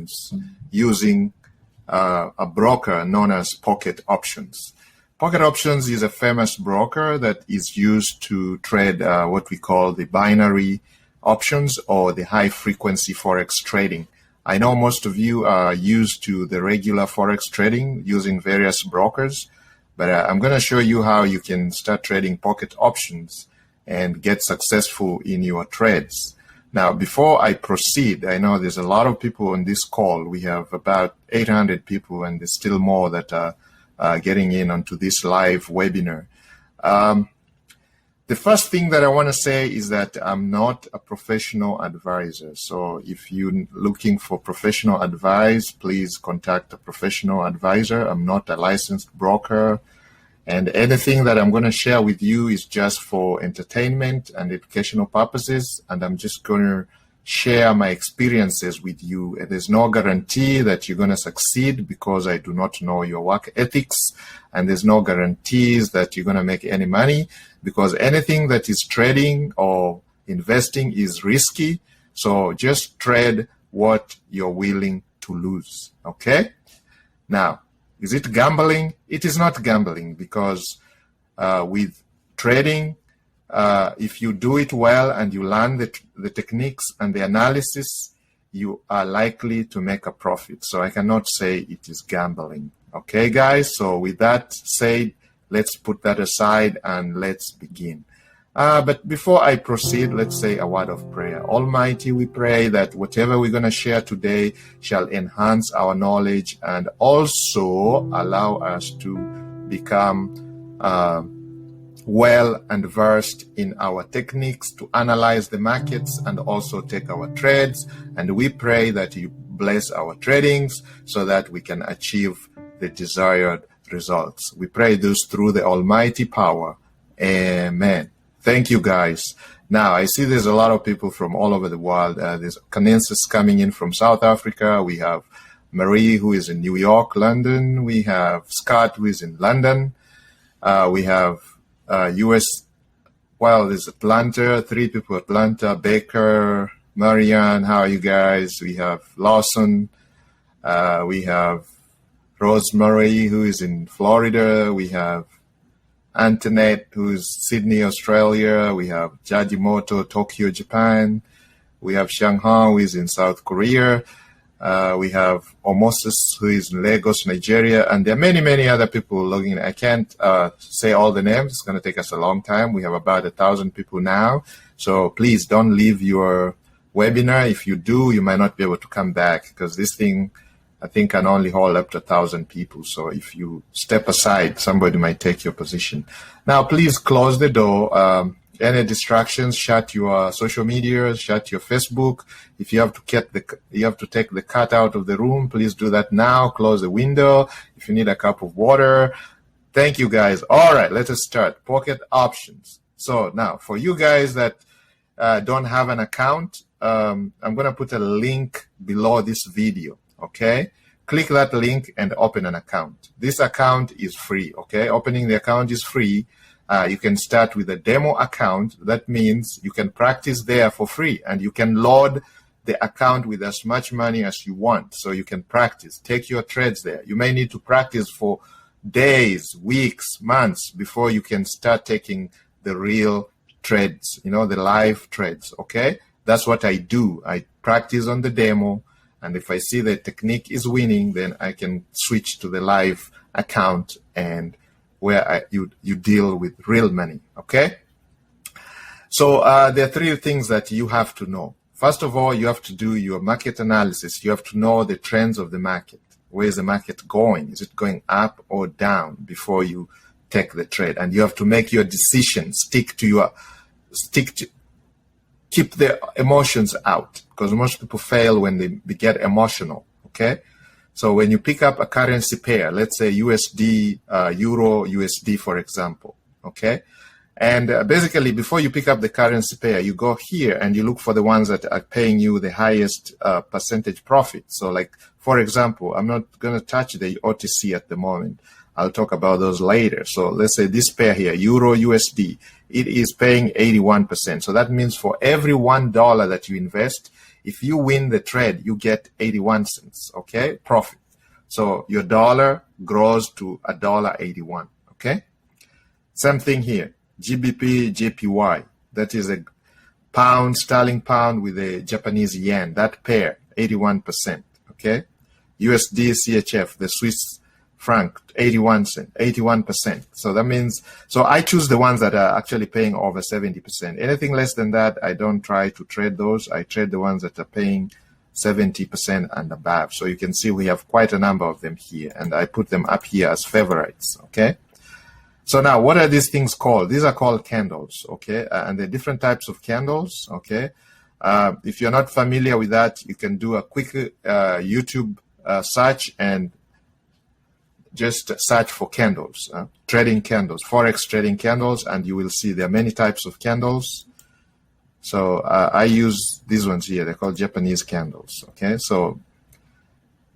options using a broker known as Pocket Options. Pocket Options is a famous broker that is used to trade what we call the binary options or the high frequency Forex trading. I know most of you are used to the regular Forex trading using various brokers, but I'm going to show you how you can start trading Pocket Options and get successful in your trades. Now, before I proceed, I know there's a lot of people on this call. We have about 800 people, and there's still more that are getting in onto this live webinar. The first thing that I want to say is that I'm not a professional advisor. So if you're looking for professional advice, please contact a professional advisor. I'm not a licensed broker. And anything that I'm going to share with you is just for entertainment and educational purposes. And I'm just going to share my experiences with you. And there's no guarantee that you're going to succeed because I do not know your work ethics. And there's no guarantees that you're going to make any money because anything that is trading or investing is risky. So just trade what you're willing to lose. Okay? Now, is it gambling? It is not gambling because with trading, if you do it well and you learn the techniques and the analysis, you are likely to make a profit. So I cannot say it is gambling. Okay, guys? So with that said, let's put that aside and let's begin. But before I proceed, let's say a word of prayer. Almighty, we pray that whatever we're going to share today shall enhance our knowledge and also allow us to become well and versed in our techniques to analyze the markets and also take our trades. And we pray that you bless our tradings so that we can achieve the desired results. We pray this through the almighty power. Amen. Thank you, guys. Now, I see there's a lot of people from all over the world. There's Canensis coming in from South Africa. We have Marie, who is in New York, London. We have Scott, who is in London. We have US, well, there's Atlanta, 3 people, Atlanta, Baker, Marianne, how are you guys? We have Lawson. We have Rosemary, who is in Florida. We have Antoinette, who's Sydney, Australia. We have Jajimoto, Tokyo, Japan. We have Shanghai, who is in South Korea. We have Omosis, who is in Lagos, Nigeria. And there are many, many other people logging in. I can't say all the names. It's going to take us a long time. We have about 1,000 people now. So please don't leave your webinar. If you do, you might not be able to come back because this thing, I think, can only hold up to 1,000 people. So if you step aside, somebody might take your position. Now, please close the door. Any distractions, shut your social media, shut your Facebook. If you have to take the cat out of the room, please do that now. Close the window. If you need a cup of water. Thank you, guys. All right, let us start. Pocket Options. So now, for you guys that don't have an account, I'm going to put a link below this video. Okay, click that link and open an account. This account is free. Okay, opening the account is free. You can start with a demo account. That means you can practice there for free and you can load the account with as much money as you want. So you can practice, take your trades there. You may need to practice for days, weeks, months before you can start taking the real trades, the live trades. Okay, that's what I do. I practice on the demo. And if I see the technique is winning, then I can switch to the live account and where you deal with real money, okay? So there are 3 things that you have to know. First of all, you have to do your market analysis. You have to know the trends of the market. Where is the market going? Is it going up or down before you take the trade? And you have to make your decision, keep the emotions out because most people fail when they get emotional, okay? So when you pick up a currency pair, let's say USD, Euro, USD, for example, okay? And basically, before you pick up the currency pair, you go here and you look for the ones that are paying you the highest percentage profit. So like, for example, I'm not going to touch the OTC at the moment. I'll talk about those later. So let's say this pair here, Euro USD, it is paying 81%. So that means for every $1 that you invest, if you win the trade, you get 81 cents, okay, profit. So your dollar grows to $1.81, okay? Same thing here, GBP, JPY, that is a pound, sterling pound with a Japanese yen, that pair, 81%, okay? USD, CHF, the Swiss franc, 81%. So that means, so I choose the ones that are actually paying over 70%. Anything less than that, I don't try to trade those. I trade the ones that are paying 70% and above. So you can see we have quite a number of them here, and I put them up here as favorites, okay? So now, what are these things called? These are called candles, okay? And the different types of candles, okay? If you're not familiar with that, you can do a quick YouTube search and just search for candles, trading candles, Forex trading candles, and you will see there are many types of candles. So I use these ones here. They're called Japanese candles, okay? So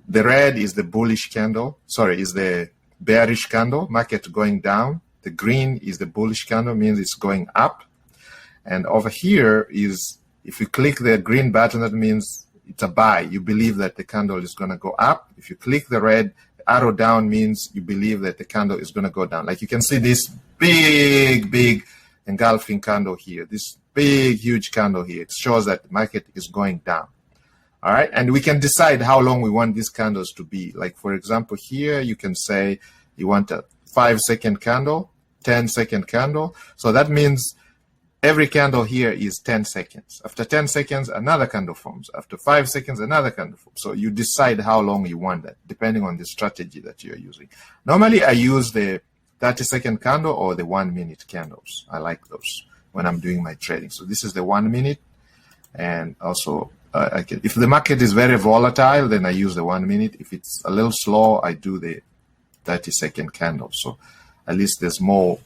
the red is the bullish candle, is the bearish candle, market going down. The green is the bullish candle, means it's going up. And over here is, if you click the green button, that means it's a buy. You believe that the candle is going to go up. If you click the red arrow down, means you believe that the candle is going to go down. Like you can see this big engulfing candle here, this big, huge candle here. It shows that the market is going down. All right, and we can decide how long we want these candles to be. Like, for example, here you can say you want a 5-second candle, 10-second candle. So that means every candle here is 10 seconds. After 10 seconds, another candle forms. After 5 seconds, another candle forms. So you decide how long you want that, depending on the strategy that you're using. Normally, I use the 30-second candle or the 1-minute candles. I like those when I'm doing my trading. So this is the 1 minute, and also if the market is very volatile, then I use the 1 minute. If it's a little slow, I do the 30-second candle. So at least there's more,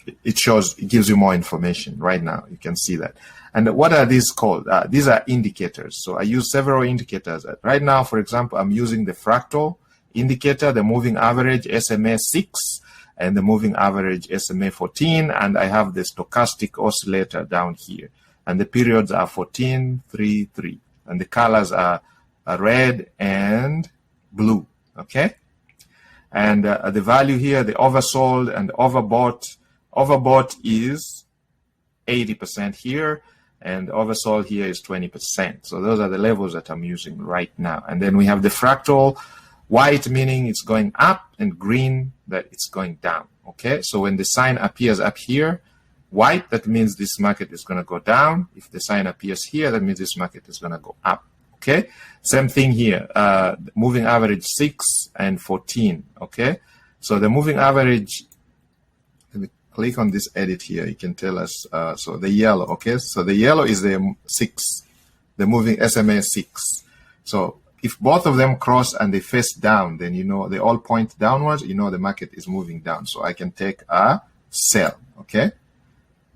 it gives you more information right now. You can see that. And what are these called? These are indicators. So I use several indicators. Right now, for example, I'm using the fractal indicator, the moving average SMA 6, and the moving average SMA 14, and I have the stochastic oscillator down here. And the periods are 14, 3, 3. And the colors are red and blue, okay? And the value here, the oversold and overbought. Overbought is 80% here, and oversold here is 20%. So those are the levels that I'm using right now. And then we have the fractal, white meaning it's going up, and green that it's going down, okay? So when the sign appears up here, white, that means this market is going to go down. If the sign appears here, that means this market is going to go up, okay? Same thing here, moving average 6 and 14, okay? So the moving average, let me click on this edit here. You can tell us, so the yellow, okay? So the yellow is the 6, the moving SMA 6. So if both of them cross and they face down, then you know they all point downwards, you know the market is moving down. So I can take a sell, okay?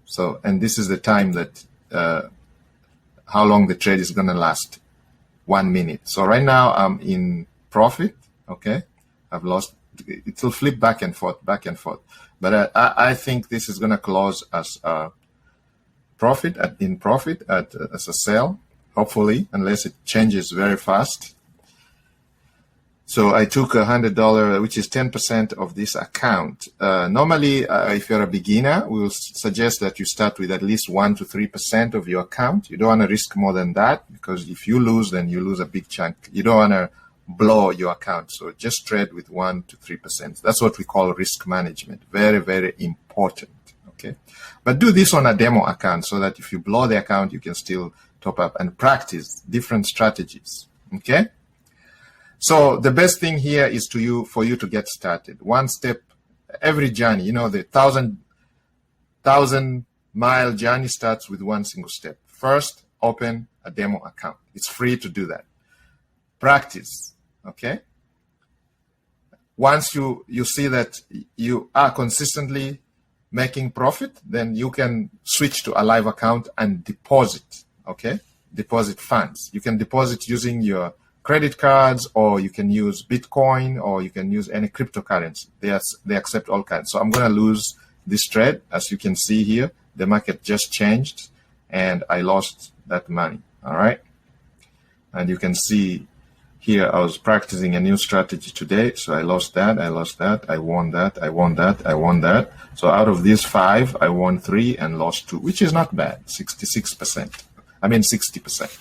So, and this is the time that, how long the trade is going to last, 1 minute. So right now I'm in profit, okay? I've lost, it will flip back and forth. But I think this is going to close as a profit, as a sell, hopefully, unless it changes very fast. So I took $100, which is 10% of this account. Normally, if you're a beginner, we will suggest that you start with at least 1 to 3% of your account. You don't want to risk more than that, because if you lose, then you lose a big chunk. You don't want to blow your account. So just trade with 1 to 3%. That's what we call risk management. Very, very important. Okay. But do this on a demo account so that if you blow the account, you can still top up and practice different strategies. Okay. So the best thing here is for you to get started. One step, every journey, you know, the 1,000-mile journey starts with one single step. First, open a demo account. It's free to do that. Practice, okay? Once you see that you are consistently making profit, then you can switch to a live account and deposit, okay? Deposit funds. You can deposit using your credit cards, or you can use Bitcoin, or you can use any cryptocurrency. They accept all kinds. So I'm going to lose this trade. As you can see here, the market just changed and I lost that money. All right. And you can see here I was practicing a new strategy today. So I lost that, I lost that, I won that, I won that, I won that. So out of these 5, I won 3 and lost 2, which is not bad, 66%. I mean 60%.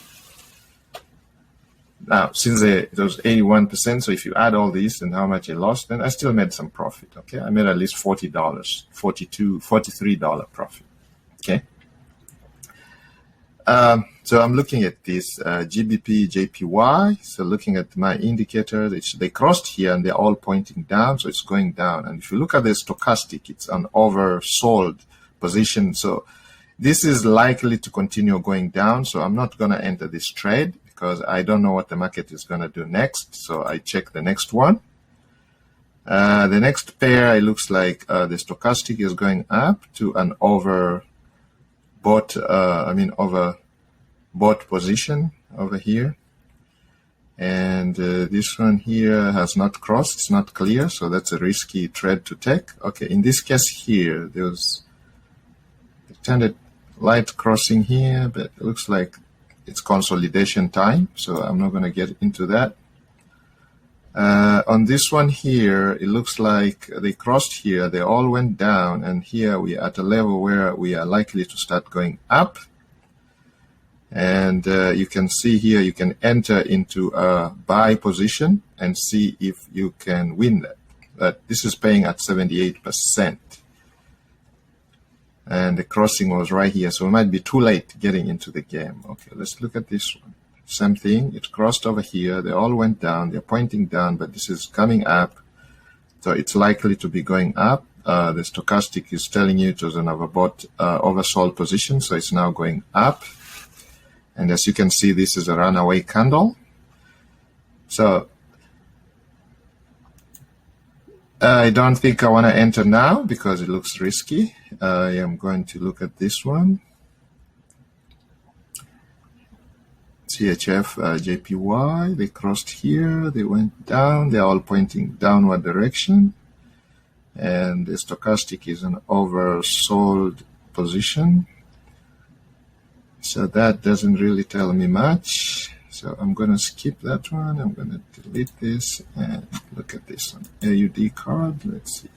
Now, since it was 81%, so if you add all these and how much I lost, then I still made some profit, okay? I made at least $40, $43 profit, okay? So I'm looking at this GBP, JPY. So looking at my indicators, they crossed here and they're all pointing down, so it's going down. And if you look at the stochastic, it's an oversold position. So this is likely to continue going down. So I'm not going to enter this trade because I don't know what the market is going to do next. So I check the next one. The next pair, it looks like the stochastic is going up to an overbought position over here. And this one here has not crossed, it's not clear, so that's a risky trade to take. Okay, in this case here, there was a tended light crossing here, but it looks like it's consolidation time, so I'm not going to get into that. On this one here, it looks like they crossed here, they all went down, and here we are at a level where we are likely to start going up. And you can see here, you can enter into a buy position and see if you can win that. But this is paying at 78%. And the crossing was right here, so it might be too late getting into the game. Okay, let's look at this one. Same thing, it crossed over here, they all went down, they're pointing down, but this is coming up. So it's likely to be going up. The stochastic is telling you it was an overbought, oversold position, so it's now going up. And as you can see, this is a runaway candle. So I don't think I want to enter now because it looks risky. I am going to look at this one. CHF, JPY, they crossed here, they went down, they're all pointing downward direction. And the stochastic is an oversold position. So that doesn't really tell me much. So I'm going to skip that one. I'm going to delete this and look at this one. AUD card, let's see.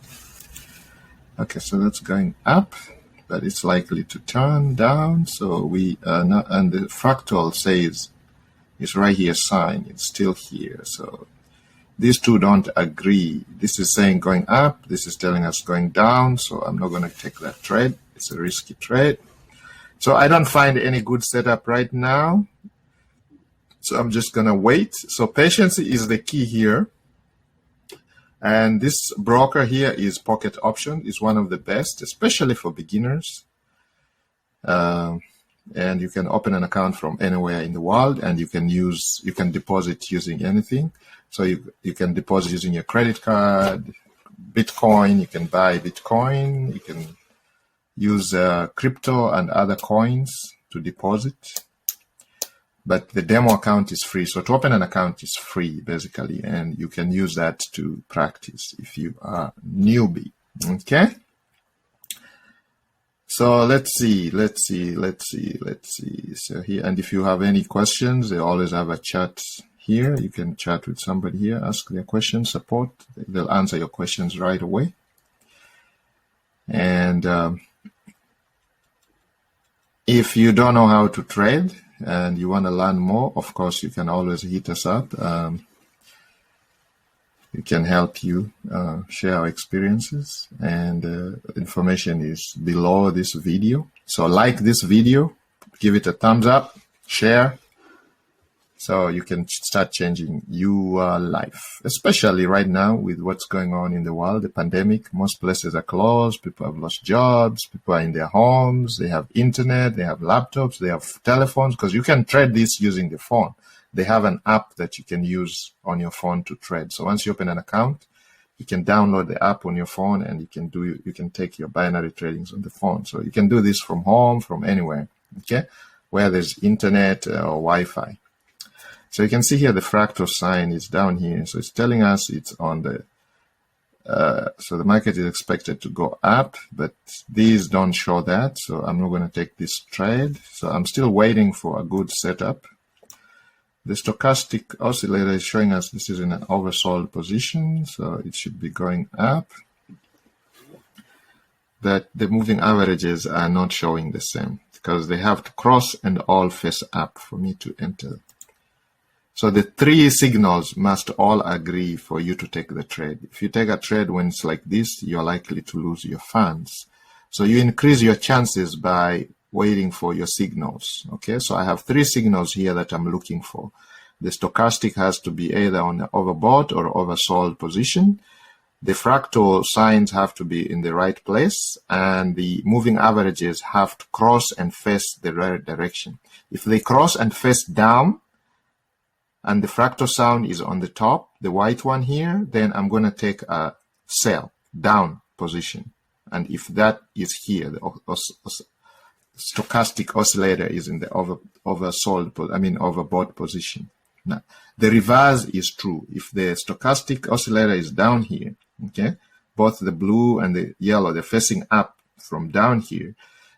Okay, so that's going up, but it's likely to turn down. So we are not, and the fractal says it's right here sign, it's still here. So these two don't agree. This is saying going up, this is telling us going down. So I'm not going to take that trade. It's a risky trade. So I don't find any good setup right now. So I'm just going to wait. So patience is the key here. And this broker here is Pocket Option. It's one of the best, especially for beginners. And you can open an account from anywhere in the world, and you can deposit using anything. So you can deposit using your credit card, Bitcoin, you can buy Bitcoin, you can use crypto and other coins to deposit. But the demo account is free. So to open an account is free, basically, and you can use that to practice if you are newbie. Okay? So let's see. So here, and if you have any questions, they always have a chat here. You can chat with somebody here, ask their questions, support. They'll answer your questions right away. And if you don't know how to trade and you want to learn more, of course, you can always hit us up. We can help you share our experiences, and information is below this video. So like this video, give it a thumbs up, share, so you can start changing your life, especially right now with what's going on in the world, the pandemic. Most places are closed, people have lost jobs, people are in their homes, they have internet, they have laptops, they have telephones, because you can trade this using the phone. They have an app that you can use on your phone to trade. So once you open an account, you can download the app on your phone, and you can take your binary tradings on the phone. So you can do this from home, from anywhere, okay, where there's internet or Wi-Fi. So you can see here the fractal sign is down here. So it's telling us it's on the, so the market is expected to go up, but these don't show that. So I'm not going to take this trade. So I'm still waiting for a good setup. The stochastic oscillator is showing us this is in an oversold position, so it should be going up. But the moving averages are not showing the same because they have to cross and all face up for me to enter. So the three signals must all agree for you to take the trade. If you take a trade when it's like this, you're likely to lose your funds. So you increase your chances by waiting for your signals. Okay, so I have three signals here that I'm looking for. The stochastic has to be either on an overbought or oversold position. The fractal signs have to be in the right place, and the moving averages have to cross and face the right direction. If they cross and face down, and the fractal sound is on the top, the white one here, then I'm going to take a sell down position. And if that is here, the stochastic oscillator is in the overbought position. Now, the reverse is true. If the stochastic oscillator is down here, okay, both the blue and the yellow, they're facing up from down here,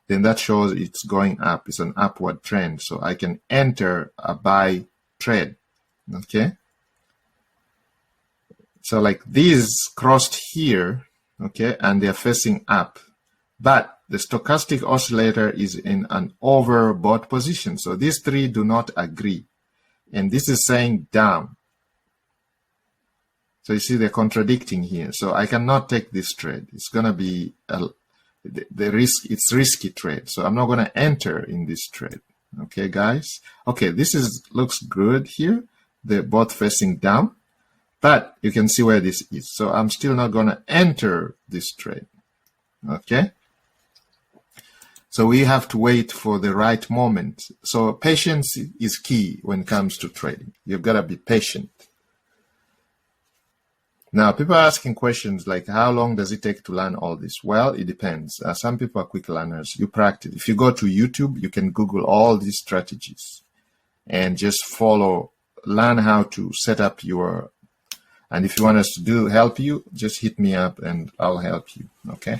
then that shows it's going up. It's an upward trend. So I can enter a buy trade. Okay. So like these crossed here, okay, and they're facing up. But the stochastic oscillator is in an overbought position. So these three do not agree. And this is saying down. So you see they're contradicting here. So I cannot take this trade. It's going to be the risk. It's risky trade. So I'm not going to enter in this trade. Okay, guys. Okay, this looks good here. They're both facing down, but you can see where this is. So I'm still not going to enter this trade. Okay. So we have to wait for the right moment. So patience is key when it comes to trading. You've got to be patient. Now, people are asking questions like, how long does it take to learn all this? Well, it depends. Some people are quick learners. You practice. If you go to YouTube, you can Google all these strategies and just follow, learn how to set up your, and if you want us to help you, just hit me up and I'll help you. Okay.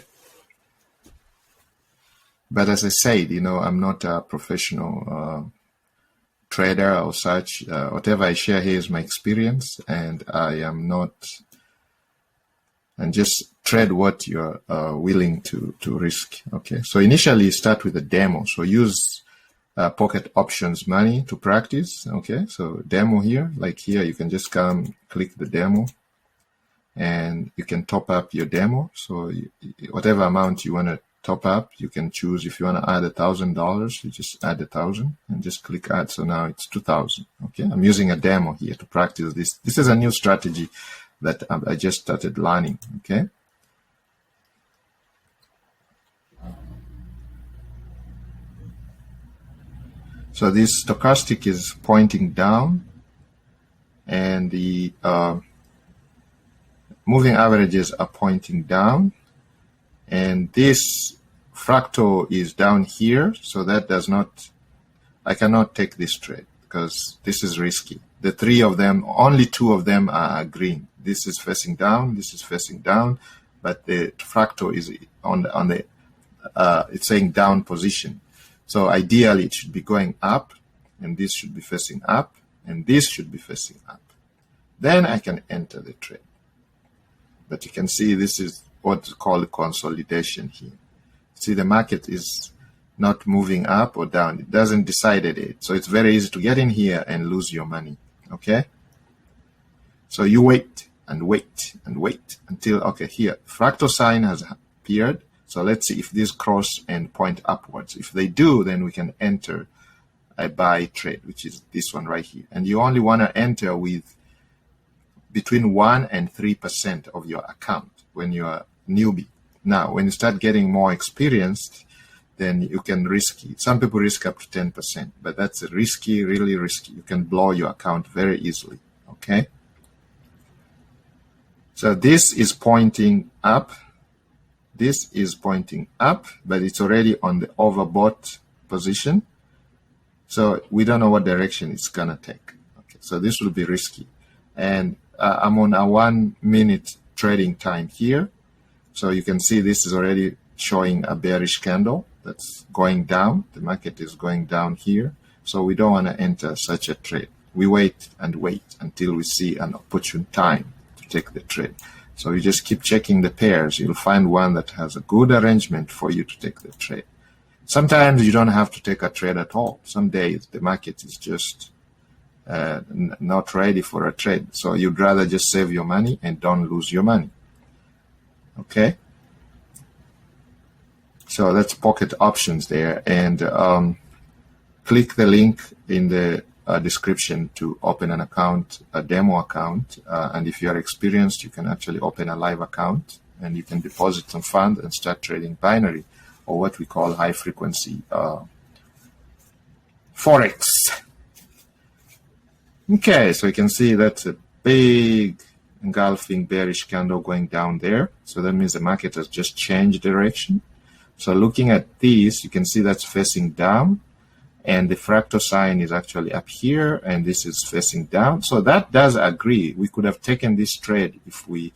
But as I said, I'm not a professional trader or such. Whatever I share here is my experience, and I am not, and just trade what you're willing to risk. Okay. So initially start with a demo. So use pocket options money to practice. Okay. So demo here, like here, you can just come click the demo and you can top up your demo. So whatever amount you want to top up, you can choose. If you want to add $1,000, you just add 1,000 and just click add. So now it's 2,000. Okay. I'm using a demo here to practice this. This is a new strategy that I just started learning. Okay. So this stochastic is pointing down and the moving averages are pointing down, and this fractal is down here. So that does not, I cannot take this trade because this is risky. The three of them, only two of them are green. This is facing down, this is facing down, but the fractal is on the it's saying down position. So ideally it should be going up, and this should be facing up, and this should be facing up. Then I can enter the trade. But you can see this is what's called consolidation here. See, the market is not moving up or down. It doesn't decide it. So it's very easy to get in here and lose your money. Okay. So you wait and wait and wait until, okay, here, fractal sign has appeared. So let's see if these cross and point upwards. If they do, then we can enter a buy trade, which is this one right here. And you only want to enter with between 1 and 3% of your account when you're newbie. Now, when you start getting more experienced, then you can risk it. Some people risk up to 10%, but that's risky, really risky. You can blow your account very easily. Okay. So this is pointing up. This is pointing up, but it's already on the overbought position. So we don't know what direction it's going to take. Okay. So this will be risky. And I'm on a 1 minute trading time here. So you can see this is already showing a bearish candle that's going down. The market is going down here. So we don't want to enter such a trade. we wait and wait until we see an opportune time to take the trade. So you just keep checking the pairs. You'll find one that has a good arrangement for you to take the trade. Sometimes you don't have to take a trade at all. Some days the market is just not ready for a trade. So you'd rather just save your money and don't lose your money. Okay? So that's pocket options there. And click the link in the description to open an account, a demo account. And if you are experienced, you can actually open a live account and you can deposit some funds and start trading binary, or what we call high frequency Forex. Okay, so you can see that's a big engulfing bearish candle going down there. So that means the market has just changed direction. So looking at this, you can see that's facing down, and the fractal sign is actually up here, and this is facing down. So that does agree. We could have taken this trade if we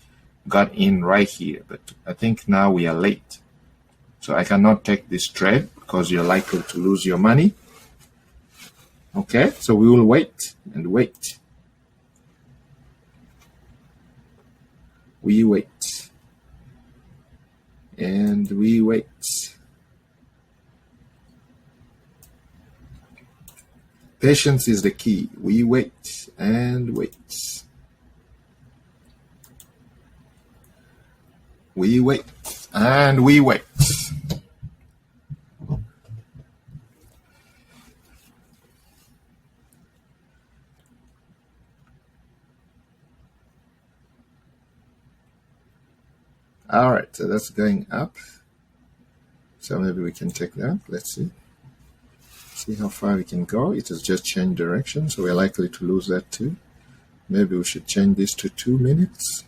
got in right here, but I think now we are late. So I cannot take this trade because you're likely to lose your money. Okay, so we will wait and wait. We wait. And we wait. Patience is the key. We wait and wait. We wait and we wait. All right, so that's going up. So maybe we can take that. Let's see. See how far we can go. It has just changed direction, so we're likely to lose that too. Maybe we should change this to 2 minutes.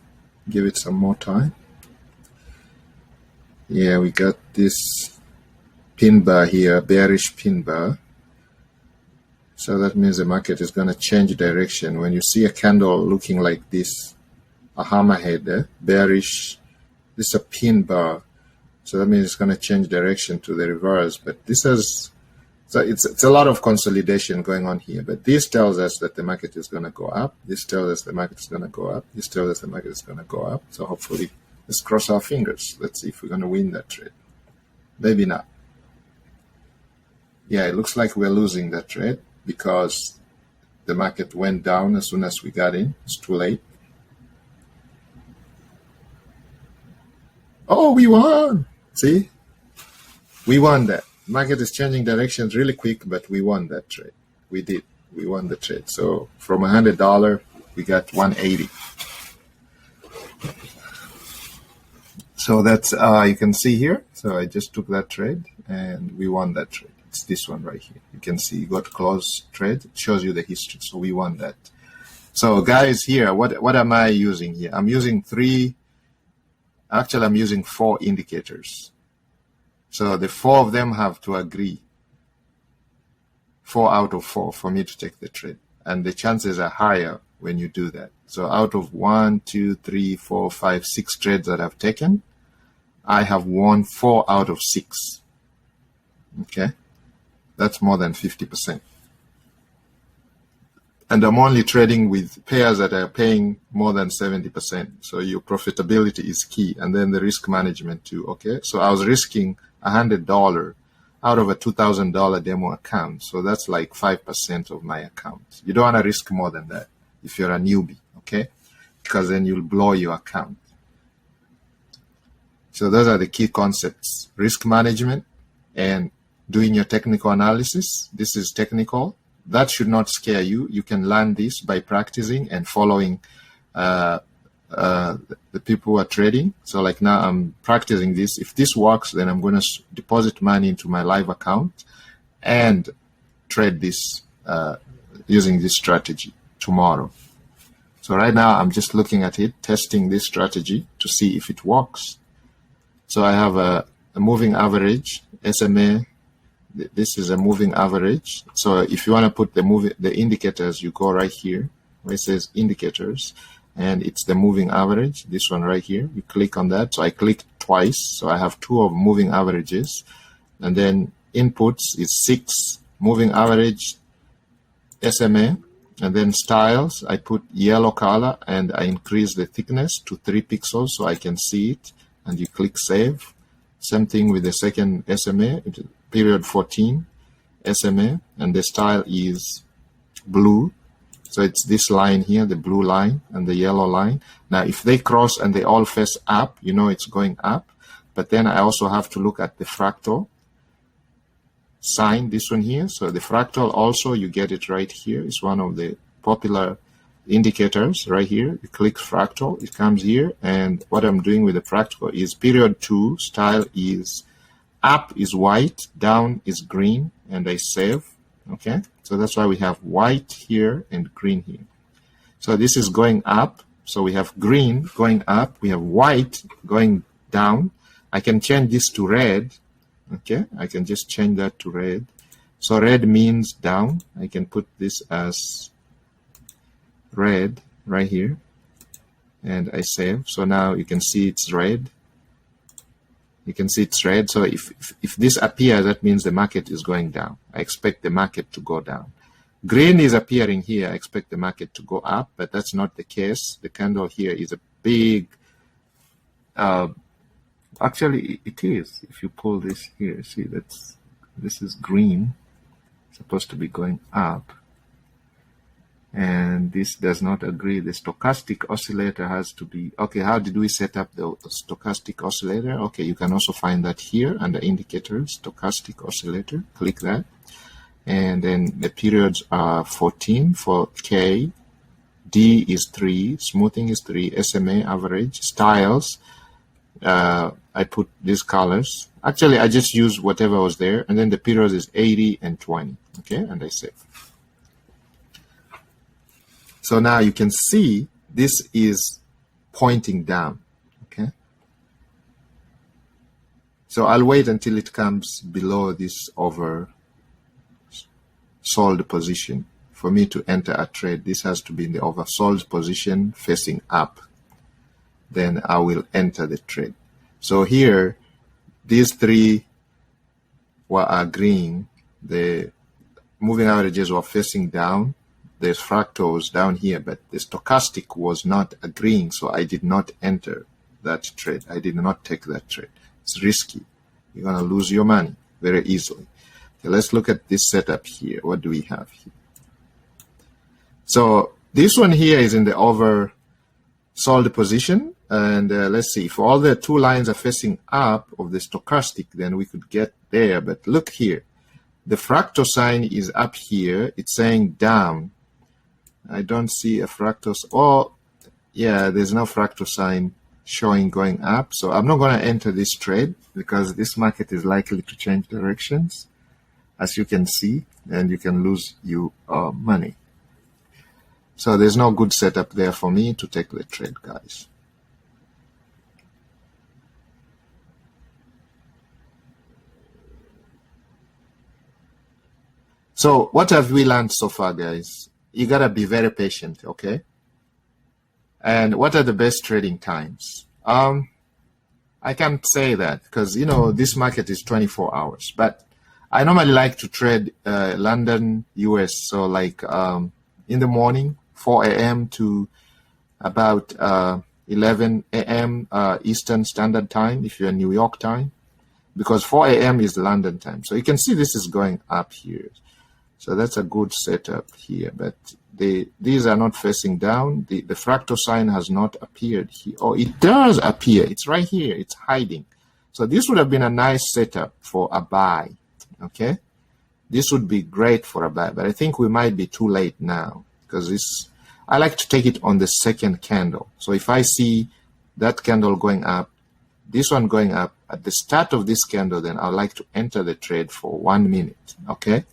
Give it some more time. Yeah, we got this pin bar here, bearish pin bar. So that means the market is going to change direction. When you see a candle looking like this, a hammerhead, bearish, this is a pin bar. So that means it's going to change direction to the reverse. But this has, so it's a lot of consolidation going on here. But this tells us that the market is going to go up. This tells us the market is going to go up. This tells us the market is going to go up. So hopefully, let's cross our fingers. Let's see if we're going to win that trade. Maybe not. Yeah, it looks like we're losing that trade because the market went down as soon as we got in. It's too late. Oh, we won! See? We won that. Market is changing directions really quick, but we won that trade. We did. We won the trade. So from $100, we got 180. So that's, you can see here. So I just took that trade and we won that trade. It's this one right here. You can see you got close trade. It shows you the history. So we won that. So guys here, what am I using here? I'm using I'm using 4 indicators. So the 4 of them have to agree. 4 out of 4 for me to take the trade. And the chances are higher when you do that. So out of 1, 2, 3, 4, 5, 6 trades that I've taken, I have won 4 out of 6. Okay? That's more than 50%. And I'm only trading with pairs that are paying more than 70%. So your profitability is key. And then the risk management too, okay? So I was risking $100 out of a $2,000 demo account. So that's like 5% of my account. You don't want to risk more than that if you're a newbie, okay? Because then you'll blow your account. So those are the key concepts: risk management and doing your technical analysis. This is technical. That should not scare you. You can learn this by practicing and following the people who are trading. So like now I'm practicing this. If this works, then I'm going to deposit money into my live account and trade this using this strategy tomorrow. So right now I'm just looking at it, testing this strategy to see if it works. So I have a moving average, SMA. This is a moving average. So if you want to put the indicators, you go right here where it says indicators, and it's the moving average, this one right here. You click on that. So I clicked twice. So I have 2 of moving averages, and then inputs is 6 moving average SMA, And then styles, I put yellow color and I increase the thickness to 3 pixels so I can see it. And you click save. Same thing with the second SMA, period 14 SMA, and the style is blue. So it's this line here, the blue line and the yellow line. Now, if they cross and they all face up, you know it's going up. But then I also have to look at the fractal sign, this one here. So the fractal also, you get it right here. It's one of the popular indicators right here. You click fractal, it comes here. And what I'm doing with the fractal is period 2, style is up is white, down is green, and I save. Okay, so that's why we have white here and green here. So this is going up. So we have green going up, we have white going down. I can change this to red. Okay, I can just change that to red. So red means down. I can put this as red right here, and I save. So now you can see it's red. You can see it's red. So if this appears, that means the market is going down. I expect the market to go down. Green is appearing here. I expect the market to go up, but that's not the case. The candle here is a big, actually it is. If you pull this here, see this is green, it's supposed to be going up. And this does not agree. The stochastic oscillator has to be, okay, how did we set up the stochastic oscillator? Okay, you can also find that here under indicators, stochastic oscillator, click that. And then the periods are 14 for K, D is 3, smoothing is 3, SMA average, styles, I put these colors. Actually, I just use whatever was there. And then the periods is 80 and 20, okay, and I save. So now you can see this is pointing down, okay? So I'll wait until it comes below this oversold position for me to enter a trade. This has to be in the oversold position facing up. Then I will enter the trade. So here, these three were agreeing. The moving averages were facing down. There's fractals down here, but the stochastic was not agreeing, so I did not enter that trade. I did not take that trade. It's risky. You're going to lose your money very easily. Okay, let's look at this setup here. What do we have here? So this one here is in the oversold position. And let's see, if all the two lines are facing up of the stochastic, then we could get there. But look here. The fractal sign is up here. It's saying down. I don't see a fractal. Oh, yeah, there's no fractal sign showing going up. So I'm not going to enter this trade because this market is likely to change directions, as you can see, and you can lose your money. So there's no good setup there for me to take the trade, guys. So what have we learned so far, guys? You got to be very patient, okay? And what are the best trading times? I can't say that because, you know, this market is 24 hours. But I normally like to trade London, US. So like in the morning, 4 a.m. to about 11 a.m. Eastern Standard Time if you're in New York time. Because 4 a.m. is London time. So you can see this is going up here. So that's a good setup here, but these are not facing down. The fractal sign has not appeared here. Oh, it does appear. It's right here. It's hiding. So this would have been a nice setup for a buy, okay? This would be great for a buy, but I think we might be too late now because I like to take it on the second candle. So if I see that candle going up, this one going up at the start of this candle, then I'd like to enter the trade for 1 minute, okay?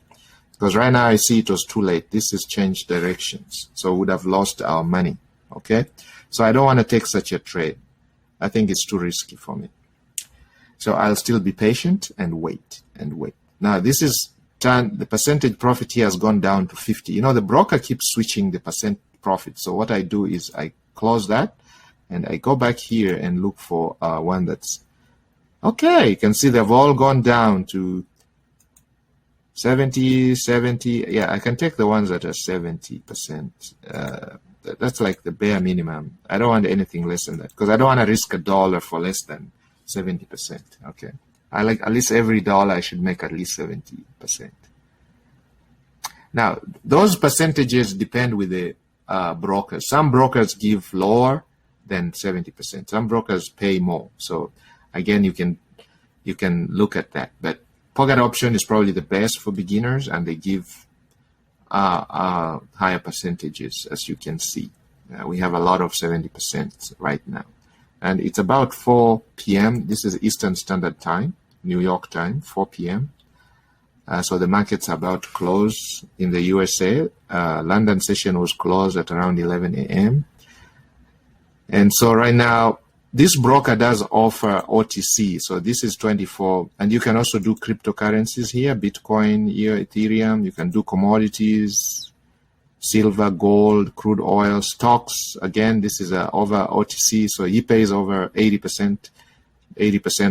Because right now I see it was too late. This has changed directions. So we would have lost our money. Okay. So I don't want to take such a trade. I think it's too risky for me. So I'll still be patient and wait and wait. Now this is the percentage profit here has gone down to 50. You know, the broker keeps switching the percent profit. So what I do is I close that and I go back here and look for one that's okay. You can see they've all gone down to 70, 70. Yeah, I can take the ones that are 70%. That's like the bare minimum. I don't want anything less than that because I don't want to risk $1 for less than 70%. Okay. I like at least every dollar I should make at least 70%. Now, those percentages depend with the brokers. Some brokers give lower than 70%. Some brokers pay more. So again, you can look at that. But Pocket Option is probably the best for beginners, and they give higher percentages, as you can see. We have a lot of 70% right now. And it's about 4 p.m. This is Eastern Standard Time, New York time, 4 p.m. So the market's about to close in the USA. London session was closed at around 11 a.m. And so right now, this broker does offer OTC. So this is 24. And you can also do cryptocurrencies here, Bitcoin, Ethereum. You can do commodities, silver, gold, crude oil, stocks. Again, this is over OTC. So he pays over 80%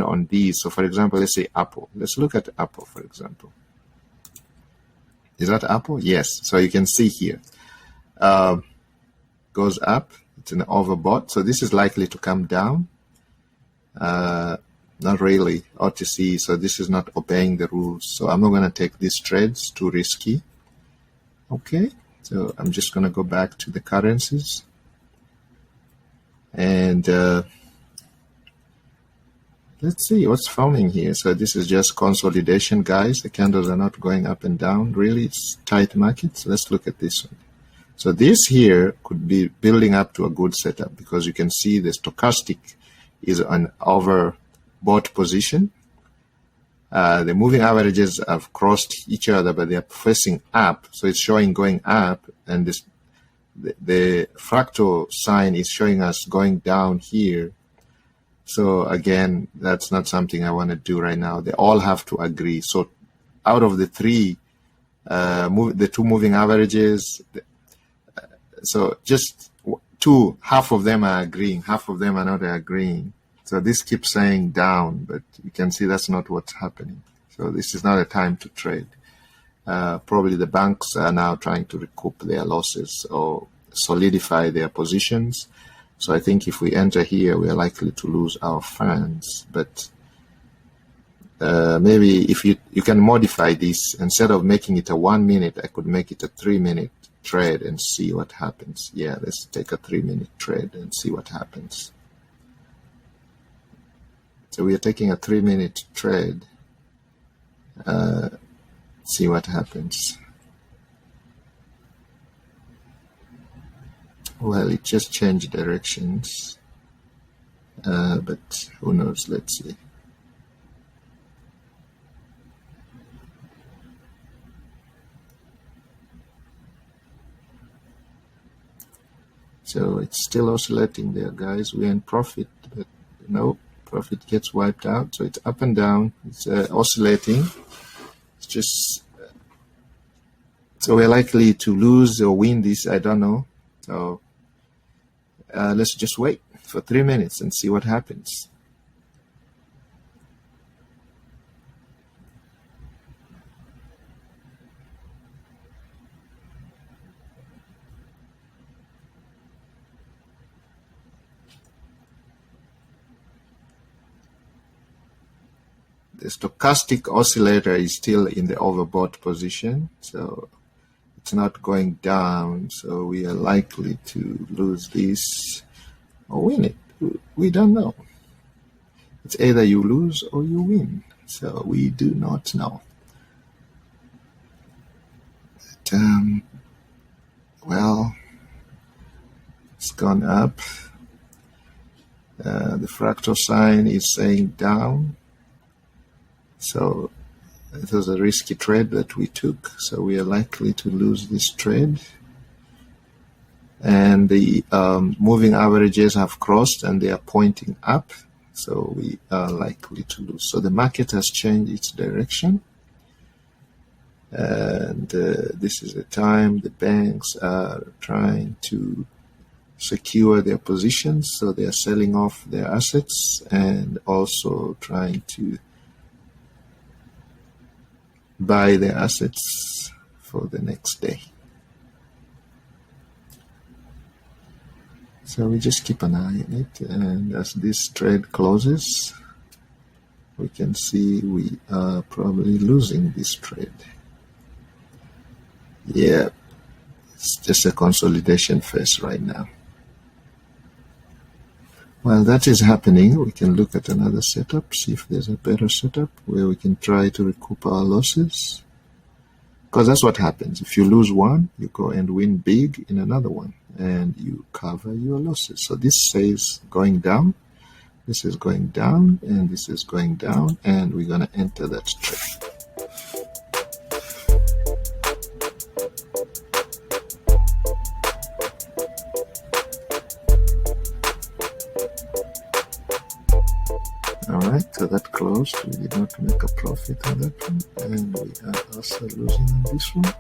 on these. So for example, let's say Apple. Let's look at Apple, for example. Is that Apple? Yes. So you can see here, goes up. It's an overbought. So this is likely to come down. Not really OTC. So this is not obeying the rules. So I'm not going to take these trades, too risky. Okay. So I'm just going to go back to the currencies. And let's see what's forming here. So this is just consolidation, guys. The candles are not going up and down. Really, it's tight markets. Let's look at this one. So this here could be building up to a good setup because you can see the stochastic is an overbought position. The moving averages have crossed each other, but they are facing up. So it's showing going up, and the fractal sign is showing us going down here. So again, that's not something I want to do right now. They all have to agree. So out of the three, the two moving averages, so just two, half of them are agreeing, half of them are not agreeing. So this keeps saying down, but you can see that's not what's happening. So this is not a time to trade. Probably the banks are now trying to recoup their losses or solidify their positions. So I think if we enter here, we are likely to lose our funds. But maybe if you can modify this, instead of making it a 1 minute, I could make it a 3-minute trade and see what happens. Yeah, let's take a 3-minute trade and see what happens. So we are taking a 3-minute trade. See what happens. Well, it just changed directions, but who knows? Let's see. So it's still oscillating there, guys. We're in profit, but no, profit gets wiped out. So it's up and down. It's oscillating. It's just, so we're likely to lose or win this. I don't know. So let's just wait for 3 minutes and see what happens. The stochastic oscillator is still in the overbought position, so it's not going down, so we are likely to lose this or win it. We don't know. It's either you lose or you win, so we do not know. But, well, it's gone up. The fractal sign is saying down. So it was a risky trade that we took, so we are likely to lose this trade. And the moving averages have crossed and they are pointing up, so we are likely to lose. So the market has changed its direction. And this is the time the banks are trying to secure their positions, so they are selling off their assets and also trying to buy the assets for the next day. So we just keep an eye on it, and as this trade closes, we can see we are probably losing this trade. Yeah, it's just a consolidation phase right now. While that is happening, we can look at another setup, see if there's a better setup where we can try to recoup our losses. Because that's what happens. If you lose one, you go and win big in another one, and you cover your losses. So this says going down, this is going down, and this is going down, and we're going to enter that trade. Alright, so that closed. We did not make a profit on that one, and we are also losing on this one.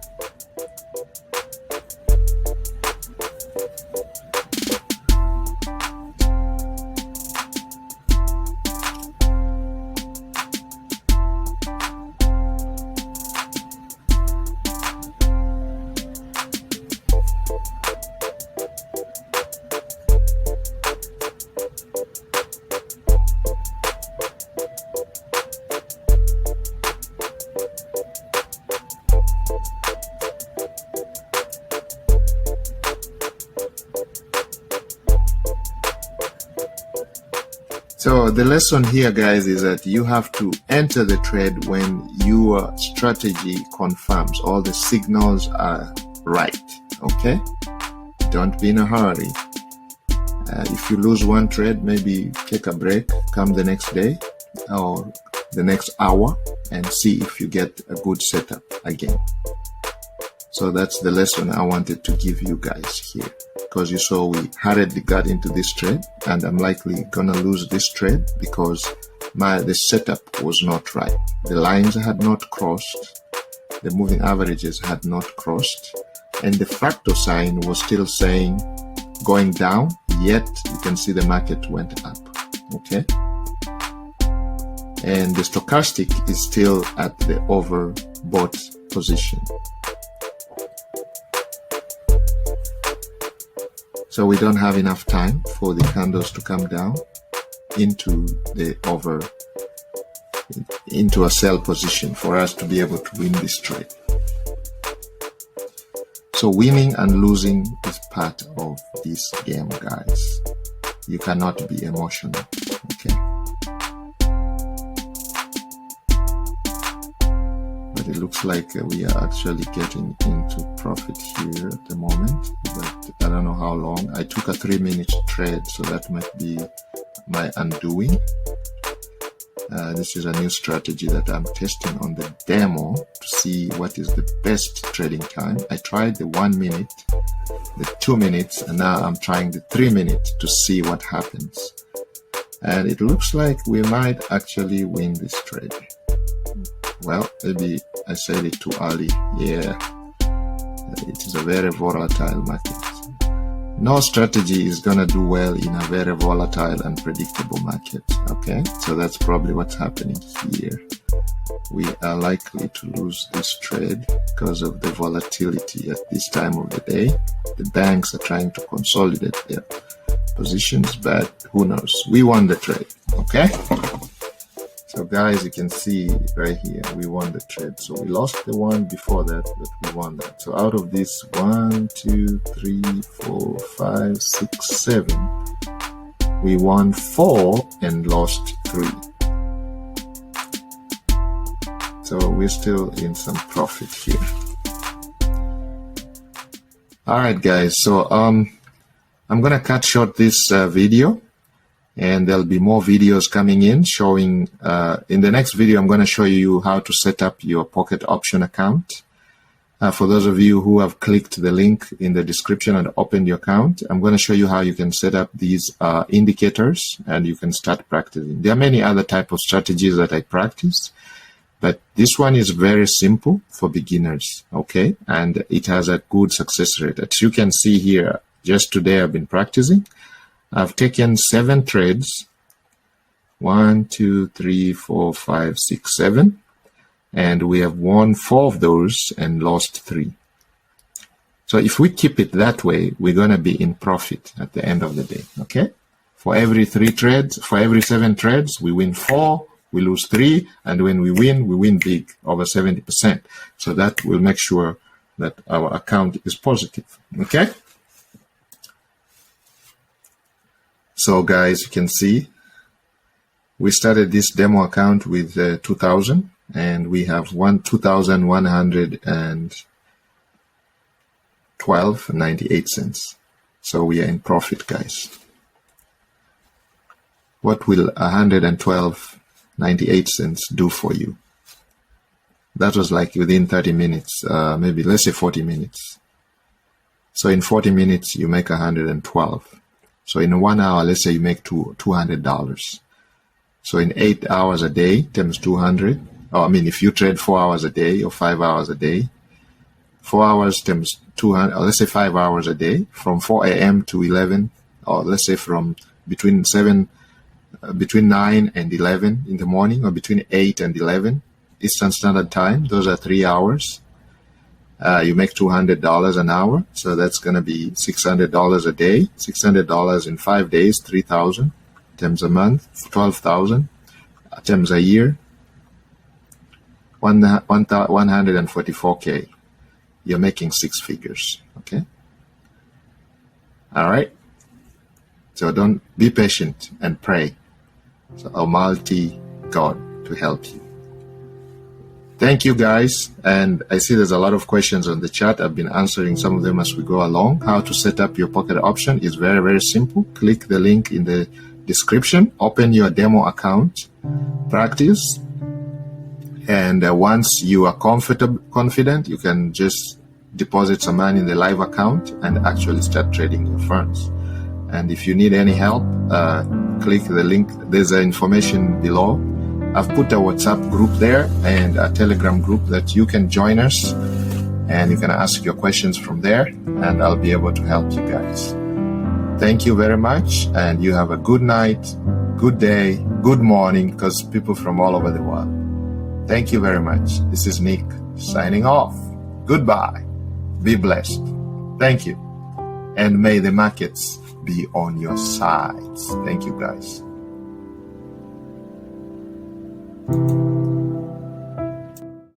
So the lesson here, guys, is that you have to enter the trade when your strategy confirms all the signals are right, okay? Don't be in a hurry. If you lose one trade, maybe take a break, come the next day or the next hour and see if you get a good setup again. So that's the lesson I wanted to give you guys here. Because you saw we hurriedly got into this trade, and I'm likely gonna lose this trade because the setup was not right. The lines had not crossed, the moving averages had not crossed, and the fractal sign was still saying going down, yet you can see the market went up, okay? And the stochastic is still at the overbought position. So we don't have enough time for the candles to come down into a sell position for us to be able to win this trade. So winning and losing is part of this game, guys. You cannot be emotional, okay? But it looks like we are actually getting into profit here at the moment, but I don't know how long. I took a 3-minute trade, so that might be my undoing. This is a new strategy that I'm testing on the demo to see what is the best trading time. I tried the 1 minute, the 2 minutes, and now I'm trying the 3 minutes to see what happens. And it looks like we might actually win this trade. Well, maybe I said it too early. Yeah, it is a very volatile market. No strategy is gonna do well in a very volatile and predictable market, okay? So that's probably what's happening here. We are likely to lose this trade because of the volatility at this time of the day. The banks are trying to consolidate their positions, but who knows? We won the trade, okay? So guys, you can see right here, we won the trade. So we lost the one before that, but we won that. So out of this 1, 2, 3, 4, 5, 6, 7, we won 4 and lost 3. So we're still in some profit here. All right, guys. So I'm gonna cut short this video. And there'll be more videos coming in showing, in the next video, I'm going to show you how to set up your pocket option account. For those of you who have clicked the link in the description and opened your account, I'm going to show you how you can set up these indicators and you can start practicing. There are many other type of strategies that I practice, but this one is very simple for beginners, okay? And it has a good success rate. As you can see here, just today I've been practicing. I've taken 7 trades, 1, 2, 3, 4, 5, 6, 7, and we have won 4 of those and lost 3. So if we keep it that way, we're going to be in profit at the end of the day, okay? For every 7 trades, we win 4, we lose 3, and when we win big, over 70%. So that will make sure that our account is positive, okay? So guys, you can see, we started this demo account with 2,000, and we have 2,112.98 cents. So we are in profit, guys. What will 112.98 cents do for you? That was like within 30 minutes, maybe let's say 40 minutes. So in 40 minutes, you make 112. So in 1 hour, let's say you make $200. So in 8 hours a day times 200, or I mean, if you trade 4 hours a day or 5 hours a day, 4 hours times 200, or let's say 5 hours a day, from 4 a.m. to 11, or let's say from between 9 and 11 in the morning, or between 8 and 11 Eastern Standard Time. Those are 3 hours. You make $200 an hour, so that's going to be $600 a day. $600 in 5 days, 3,000 times a month, 12,000 times a year, 144K. You're making 6 figures, okay? All right? So don't be patient and pray. So Almighty God to help you. Thank you, guys. And I see there's a lot of questions on the chat. I've been answering some of them as we go along. How to set up your pocket option is very, very simple. Click the link in the description. Open your demo account. Practice. And once you are confident, you can just deposit some money in the live account and actually start trading your funds. And if you need any help, click the link. There's information below. I've put a WhatsApp group there and a Telegram group that you can join us, and you can ask your questions from there, and I'll be able to help you guys. Thank you very much, and you have a good night, good day, good morning, because people from all over the world. Thank you very much. This is Nick signing off. Goodbye. Be blessed. Thank you. And may the markets be on your sides. Thank you, guys.